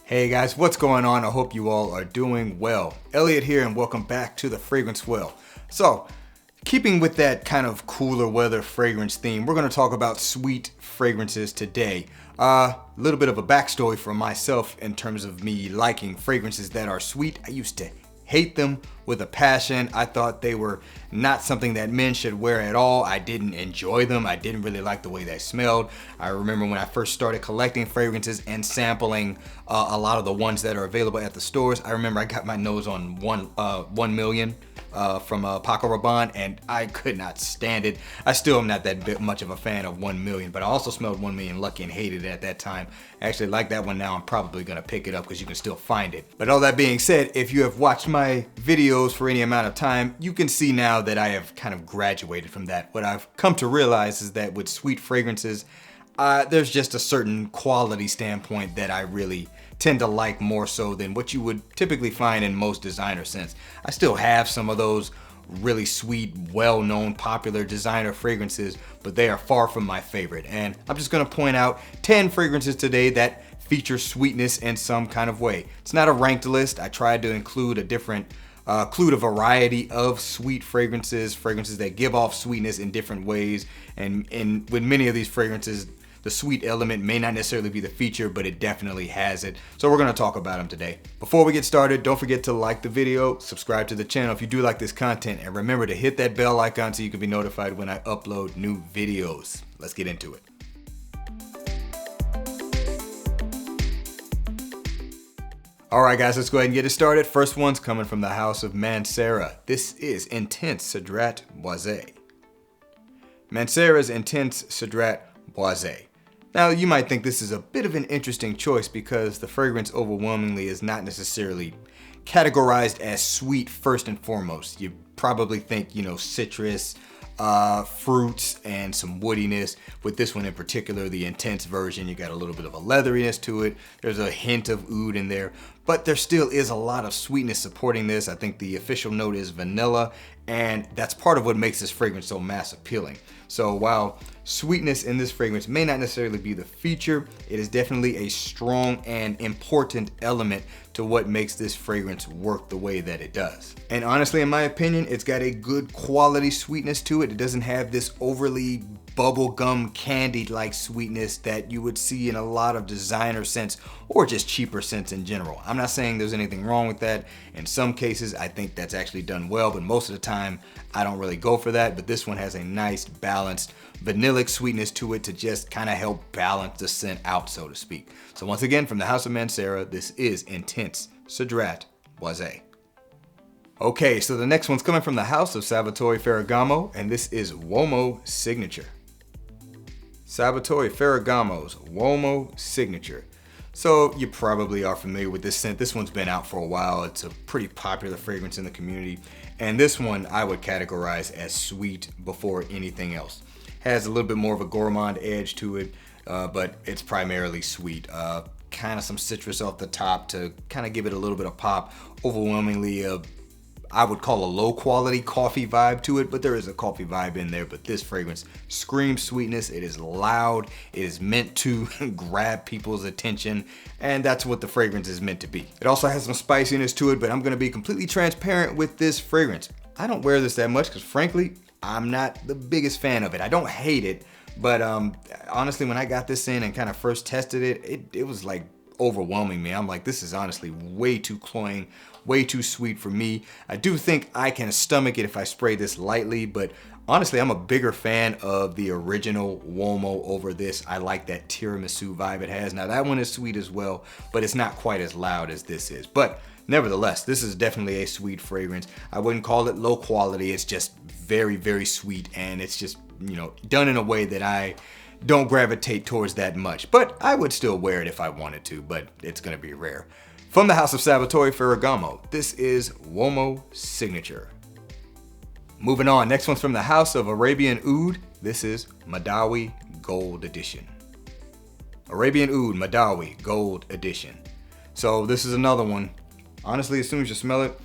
Hey guys, what's going on? I hope you all are doing well. Elliot here and welcome back to the Fragrance Well. So, keeping with that kind of cooler weather fragrance theme, we're going to talk about sweet fragrances today. A little bit of a backstory for myself in terms of me liking fragrances that are sweet. I used to hate them with a passion. I thought they were not something that men should wear at all. I didn't enjoy them. I didn't really like the way they smelled. I remember when I first started collecting fragrances and sampling a lot of the ones that are available at the stores. I remember I got my nose on 1 million from Py Rhum, and I could not stand it. I still am not that much of a fan of 1 million, but I also smelled 1 million Lucky and hated it at that time. I actually like that one now. I'm probably gonna pick it up because you can still find it. But all that being said, if you have watched my videos for any amount of time, you can see now that I have kind of graduated from that. What I've come to realize is that with sweet fragrances, there's just a certain quality standpoint that I really tend to like more so than what you would typically find in most designer scents. I still have some of those really sweet, well-known, popular designer fragrances, but they are far from my favorite. And I'm just gonna point out 10 fragrances today that feature sweetness in some kind of way. It's not a ranked list. I tried to include a variety of sweet fragrances that give off sweetness in different ways. And with many of these fragrances, the sweet element may not necessarily be the feature, but it definitely has it. So we're gonna talk about them today. Before we get started, don't forget to like the video, subscribe to the channel if you do like this content, and remember to hit that bell icon so you can be notified when I upload new videos. Let's get into it. Alright guys, let's go ahead and get it started. First one's coming from the house of Mancera. This is Intense Cedrat Boise. Mancera's Intense Cedrat Boise. Now you might think this is a bit of an interesting choice because the fragrance overwhelmingly is not necessarily categorized as sweet first and foremost. You probably think, citrus, fruits, and some woodiness. With this one in particular, the intense version, you got a little bit of a leatheriness to it. There's a hint of oud in there, but there still is a lot of sweetness supporting this. I think the official note is vanilla, and that's part of what makes this fragrance so mass appealing. So while sweetness in this fragrance may not necessarily be the feature, it is definitely a strong and important element to what makes this fragrance work the way that it does. And honestly, in my opinion, it's got a good quality sweetness to it. It doesn't have this overly bubblegum candy-like sweetness that you would see in a lot of designer scents or just cheaper scents in general. I'm not saying there's anything wrong with that. In some cases, I think that's actually done well, but most of the time, I don't really go for that. But this one has a nice, balanced, vanillic sweetness to it to just kind of help balance the scent out, so to speak. So once again, from the house of Mancera, this is Intense Cedrat Boise. Okay, so the next one's coming from the house of Salvatore Ferragamo, and this is Uomo Signature. Salvatore Ferragamo's Uomo Signature. So you probably are familiar with this scent. This one's been out for a while. It's a pretty popular fragrance in the community. And this one I would categorize as sweet before anything else. Has a little bit more of a gourmand edge to it, but it's primarily sweet. Kind of some citrus off the top to kind of give it a little bit of pop. Overwhelmingly I would call a low quality coffee vibe to it, but there is a coffee vibe in there. But this fragrance screams sweetness. It is loud. It is meant to grab people's attention, and that's what the fragrance is meant to be. It also has some spiciness to it, but I'm gonna be completely transparent with this fragrance. I don't wear this that much because frankly, I'm not the biggest fan of it. I don't hate it, but honestly, when I got this in and kind of first tested it, it was like overwhelming me. I'm like, this is honestly way too cloying, way too sweet for me. I do think I can stomach it if I spray this lightly, but honestly, I'm a bigger fan of the original Uomo over this. I like that tiramisu vibe it has. Now that one is sweet as well, but it's not quite as loud as this is. But nevertheless, this is definitely a sweet fragrance. I wouldn't call it low quality. It's just very, very sweet, and it's just, done in a way that I don't gravitate towards that much, but I would still wear it if I wanted to, but it's gonna be rare. From the house of Salvatore Ferragamo, this is Uomo Signature. Moving on, next one's from the house of Arabian Oud. This is Madawi Gold Edition. Arabian Oud Madawi Gold Edition. So this is another one. Honestly, as soon as you smell it,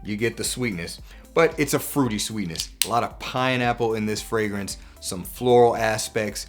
you get the sweetness, but it's a fruity sweetness. A lot of pineapple in this fragrance, some floral aspects,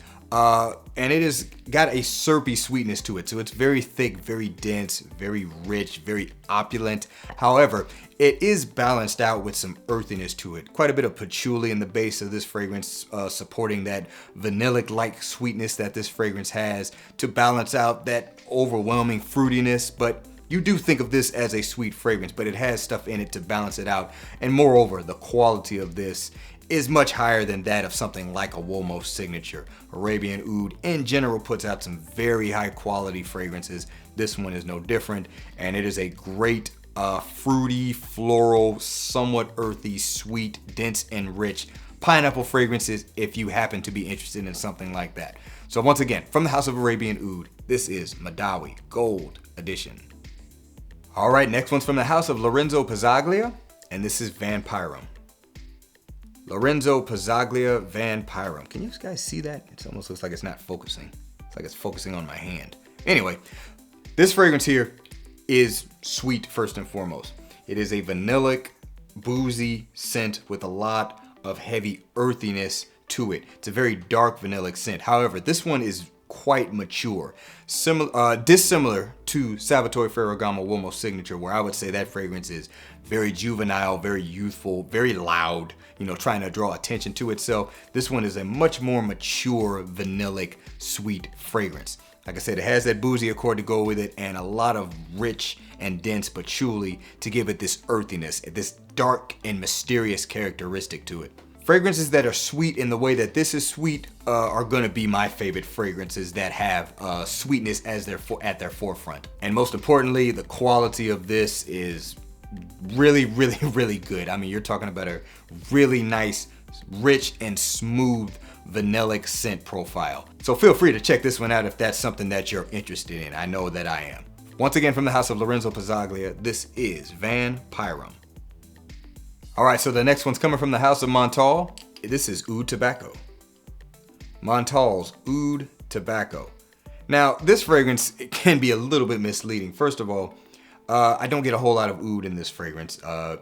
And it has got a syrupy sweetness to it. So it's very thick, very dense, very rich, very opulent. However, it is balanced out with some earthiness to it. Quite a bit of patchouli in the base of this fragrance, supporting that vanillic-like sweetness that this fragrance has to balance out that overwhelming fruitiness. But you do think of this as a sweet fragrance, but it has stuff in it to balance it out. And moreover, the quality of this is much higher than that of something like a Uomo Signature. Arabian Oud in general puts out some very high quality fragrances. This one is no different, and it is a great fruity, floral, somewhat earthy, sweet, dense, and rich pineapple fragrances if you happen to be interested in something like that. So once again, from the House of Arabian Oud, this is Madawi Gold Edition. All right, next one's from the House of Lorenzo Pizzaglia, and this is Py Rhum. Lorenzo Pizzaglia Py Rhum. Can you guys see that? It almost looks like it's not focusing. It's like it's focusing on my hand. Anyway, this fragrance here is sweet first and foremost. It is a vanillic, boozy scent with a lot of heavy earthiness to it. It's a very dark vanillic scent. However, this one is quite mature, dissimilar to Salvatore Ferragamo Uomo Signature, where I would say that fragrance is very juvenile, very youthful, very loud, trying to draw attention to itself. This one is a much more mature, vanillic, sweet fragrance. Like I said, it has that boozy accord to go with it and a lot of rich and dense patchouli to give it this earthiness, this dark and mysterious characteristic to it. Fragrances that are sweet in the way that this is sweet are going to be my favorite fragrances that have sweetness as at their forefront. And most importantly, the quality of this is really, really, really good. I mean, you're talking about a really nice, rich, and smooth vanillic scent profile. So feel free to check this one out if that's something that you're interested in. I know that I am. Once again, from the House of Lorenzo Pizzaglia, this is Py Rhum. All right, so the next one's coming from the House of Montal. This is Oud Tobacco. Montal's Oud Tobacco. Now, this fragrance can be a little bit misleading. First of all, I don't get a whole lot of oud in this fragrance.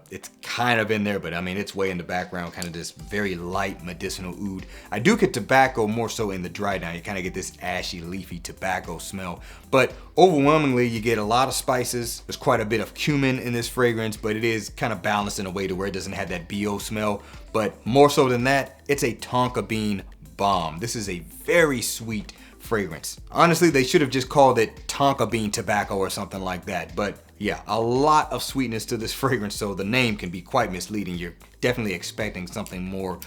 It's kind of in there, but I mean, it's way in the background, kind of this very light medicinal oud. I do get tobacco more so in the dry down. You kind of get this ashy, leafy tobacco smell, but overwhelmingly you get a lot of spices. There's quite a bit of cumin in this fragrance, but it is kind of balanced in a way to where it doesn't have that BO smell. But more so than that, it's a tonka bean bomb. This is a very sweet fragrance. Honestly, they should have just called it tonka bean tobacco or something like that. But yeah, a lot of sweetness to this fragrance, so the name can be quite misleading. You're definitely expecting something more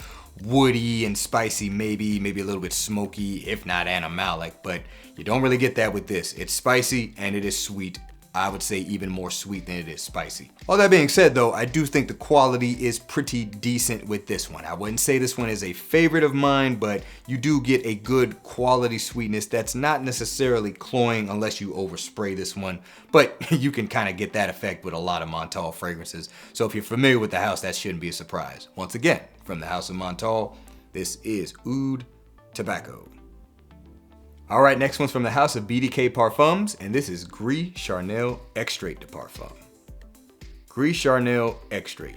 woody and spicy, maybe a little bit smoky, if not animalic, but you don't really get that with this. It's spicy and it is sweet. I would say even more sweet than it is spicy. All that being said though, I do think the quality is pretty decent with this one. I wouldn't say this one is a favorite of mine, but you do get a good quality sweetness that's not necessarily cloying unless you overspray this one, but you can kind of get that effect with a lot of Montal fragrances. So if you're familiar with the house, that shouldn't be a surprise. Once again, from the House of Montal, this is Oud Tobacco. All right, next one's from the House of BDK Parfums, and this is Gris Charnel Extrait de Parfum. Gris Charnel Extrait.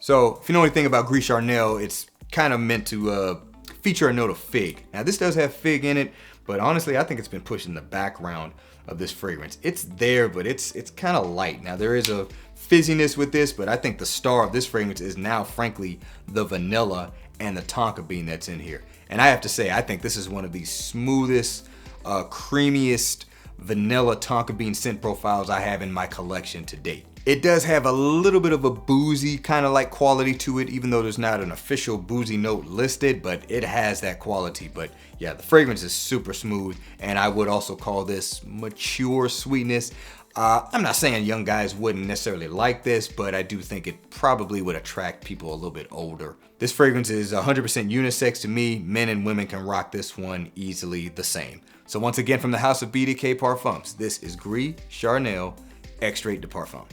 So, if you know anything about Gris Charnel, it's kind of meant to feature a note of fig. Now, this does have fig in it, but honestly, I think it's been pushed in the background of this fragrance. It's there, but it's kind of light. Now, there is a fizziness with this, but I think the star of this fragrance is now, frankly, the vanilla and the tonka bean that's in here. And I have to say, I think this is one of the smoothest, creamiest vanilla tonka bean scent profiles I have in my collection to date. It does have a little bit of a boozy kind of like quality to it, even though there's not an official boozy note listed, but it has that quality. But yeah, the fragrance is super smooth, and I would also call this mature sweetness. I'm not saying young guys wouldn't necessarily like this, but I do think it probably would attract people a little bit older. This fragrance is 100% unisex to me. Men and women can rock this one easily the same. So once again, from the House of BDK Parfums, this is Gris Charnel Extrait de Parfum.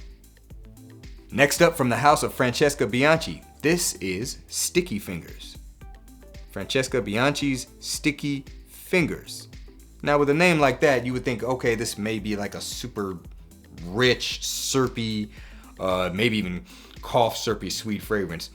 Next up, from the House of Francesca Bianchi, this is Sticky Fingers. Francesca Bianchi's Sticky Fingers. Now with a name like that, you would think, okay, this may be like a super rich, syrupy, maybe even cough syrupy sweet fragrance.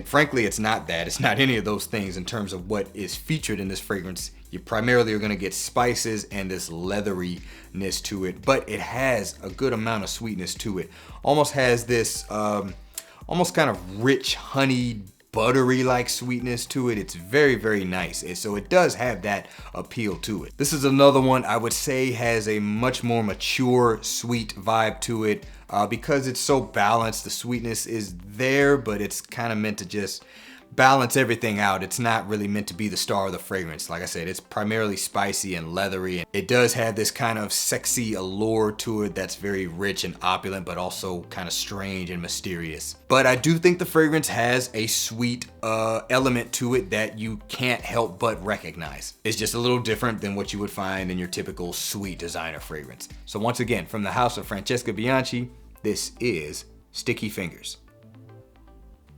Frankly, it's not that. It's not any of those things in terms of what is featured in this fragrance. You primarily are going to get spices and this leatheriness to it, but it has a good amount of sweetness to it. Almost has this almost kind of rich honey, buttery like sweetness to it. It's very, very nice. And so it does have that appeal to it. This is another one I would say has a much more mature, sweet vibe to it. Because it's so balanced, the sweetness is there, but it's kind of meant to just balance everything out. It's not really meant to be the star of the fragrance. Like I said, it's primarily spicy and leathery. It does have this kind of sexy allure to it that's very rich and opulent, but also kind of strange and mysterious. But I do think the fragrance has a sweet element to it that you can't help but recognize. It's just a little different than what you would find in your typical sweet designer fragrance. So once again, from the house of Francesca Bianchi, this is Sticky Fingers.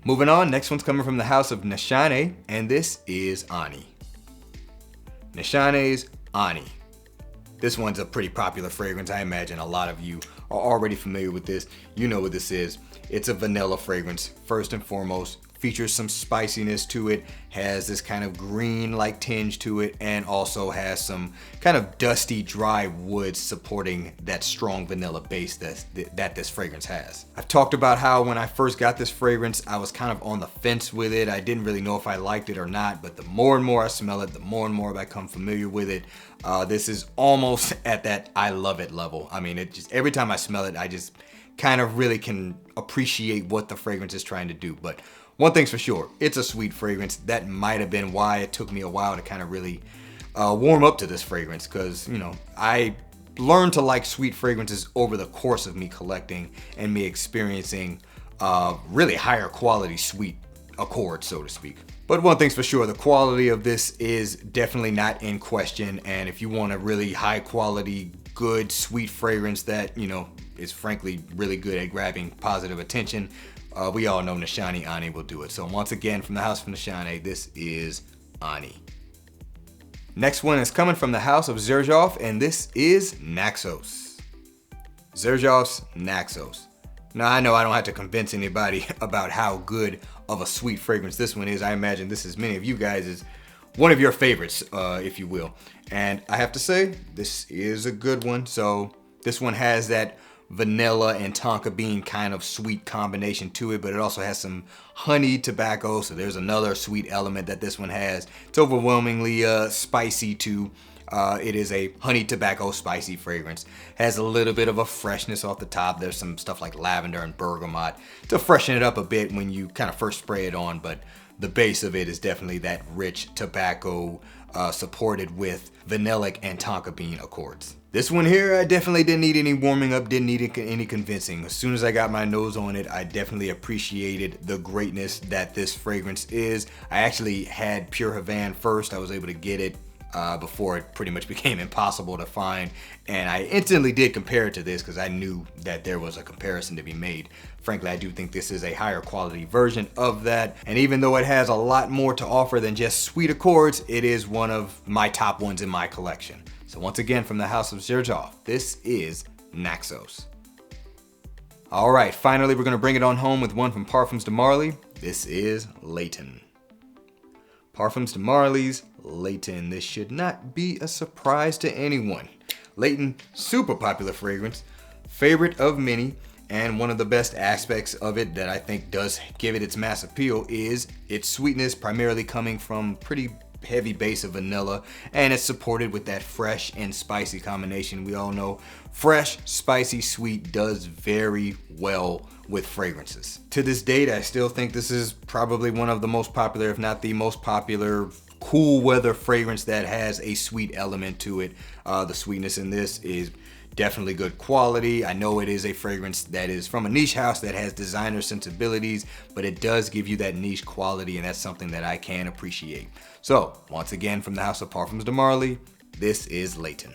Moving on, next one's coming from the house of Nashane, and this is Ani. Nashane's Ani. This one's a pretty popular fragrance. I imagine a lot of you are already familiar with this. You know what this is. It's a vanilla fragrance, first and foremost. Features some spiciness to it, has this kind of green-like tinge to it, and also has some kind of dusty, dry woods supporting that strong vanilla base that this fragrance has. I've talked about how when I first got this fragrance, I was kind of on the fence with it. I didn't really know if I liked it or not, but the more and more I smell it, the more and more I become familiar with it. This is almost at that I love it level. I mean, it just every time I smell it, I just kind of really can appreciate what the fragrance is trying to do. But one thing's for sure, it's a sweet fragrance. That might have been why it took me a while to kind of really warm up to this fragrance, because, you know, I learned to like sweet fragrances over the course of me collecting and me experiencing really higher quality sweet accords, so to speak. But one thing's for sure, the quality of this is definitely not in question. And if you want a really high quality, good, sweet fragrance that, you know, is frankly really good at grabbing positive attention, we all know Nashane Ani will do it. So once again, from the house of Nashane, this is Ani. Next one is coming from the house of Xerjoff, and this is Naxos. Xerjoff's Naxos. Now, I know I don't have to convince anybody about how good of a sweet fragrance this one is. I imagine this is many of you guys is one of your favorites, if you will. And I have to say, this is a good one. So this one has that vanilla and tonka bean kind of sweet combination to it, but it also has some honey tobacco, so there's another sweet element that this one has. It's overwhelmingly spicy too. It is a honey tobacco spicy fragrance. Has a little bit of a freshness off the top. There's some stuff like lavender and bergamot to freshen it up a bit when you kind of first spray it on, but the base of it is definitely that rich tobacco supported with vanillic and tonka bean accords. This one here, I definitely didn't need any warming up, didn't need any convincing. As soon as I got my nose on it, I definitely appreciated the greatness that this fragrance is. I actually had Pure Havane first. I was able to get it before it pretty much became impossible to find. And I instantly did compare it to this because I knew that there was a comparison to be made. Frankly, I do think this is a higher quality version of that. And even though it has a lot more to offer than just sweet accords, it is one of my top ones in my collection. So once again, from the house of Xerjoff, this is Naxos. All right, finally, we're gonna bring it on home with one from Parfums de Marly. This is Layton. Parfums de Marly's Layton. This should not be a surprise to anyone. Layton, super popular fragrance, favorite of many, and one of the best aspects of it that I think does give it its mass appeal is its sweetness, primarily coming from pretty heavy base of vanilla, and it's supported with that fresh and spicy combination. We all know fresh, spicy, sweet does very well with fragrances. To this date, I still think this is probably one of the most popular, if not the most popular, cool weather fragrance that has a sweet element to it. The sweetness in this is definitely good quality. I know it is a fragrance that is from a niche house that has designer sensibilities, but it does give you that niche quality, and that's something that I can appreciate. So once again, from the house of Parfums de Marly, this is Layton.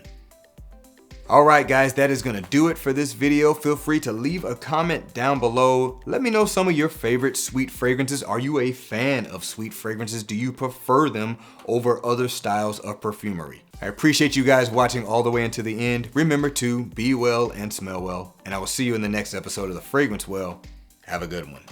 Alright guys, that is gonna do it for this video. Feel free to leave a comment down below. Let me know some of your favorite sweet fragrances. Are you a fan of sweet fragrances? Do you prefer them over other styles of perfumery? I appreciate you guys watching all the way into the end. Remember to be well and smell well, and I will see you in the next episode of The Fragrance Well. Have a good one.